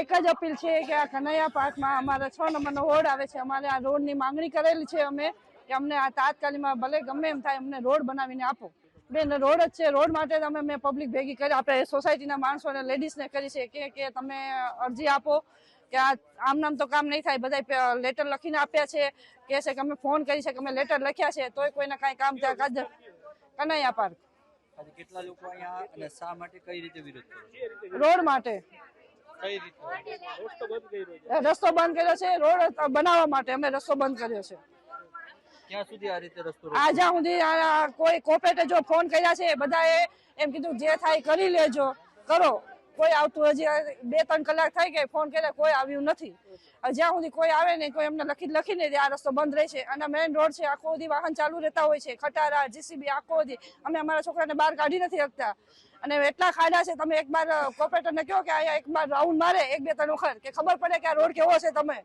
એક જ અપીલ છે કે આ કનૈયા પાર્કમાં અમારા 6 નંબરનો વોર્ડ આવે છે, અમારે આ રોડની માંગણી કરેલી છે અમે કે અમને આ તાત્કાલિકમાં ભલે ગમે એમ થાય અમને રોડ બનાવીને આપો. બેન રોડ જ છે, રોડ માટે અમે મેં પબ્લિક ભેગી કરી, આપણે સોસાયટીના માણસોને લેડીઝને કરી છે કે તમે અરજી આપો કે આમ નામ તો કામ નહીં થાય. બધા લેટર લખીને આપ્યા છે કે અમે ફોન કરી છે કે અમે લેટર લખ્યા છે તોય કોઈને કાંઈ કામ ત્યાં કનૈયા પાર્ક. કેટલા લોકો અહીંયા અને શા માટે કઈ રીતે વિરોધ કરો? રોડ માટે. કઈ રીતે રસ્તો બંધ કર્યો છે, રોડ બનાવવા માટે અમે રસ્તો બંધ કર્યો છે. ક્યાં સુધી આ રીતે રસ્તો? આ જ્યાં સુધી કોઈ કોર્પોરેટે જો ફોન કર્યા છે બધાએ એમ કીધું જે થાય કરી લેજો, કરો. કોઈ આવતું હજી 2-3 કલાક થઈ ગઈ, ફોન કર્યા કોઈ આવ્યું નથી. જ્યાં સુધી કોઈ આવે નહીં, કોઈ એમને લખીને આ રસ્તો બંધ રહે છે. અને મેઇન રોડ છે, આખો દી વાહન ચાલુ રહેતા હોય છે, ખટારા જીસીબી આખો દી. અમે અમારા છોકરાને બહાર કાઢી નથી શકતા અને એટલા ખાડા છે. તમે એક બાર કોર્પોરેટરને કહો કે અહીંયા એક બાર રાઉન્ડ મારે 1-2-3 વખત કે ખબર પડે કે આ રોડ કેવો છે. તમે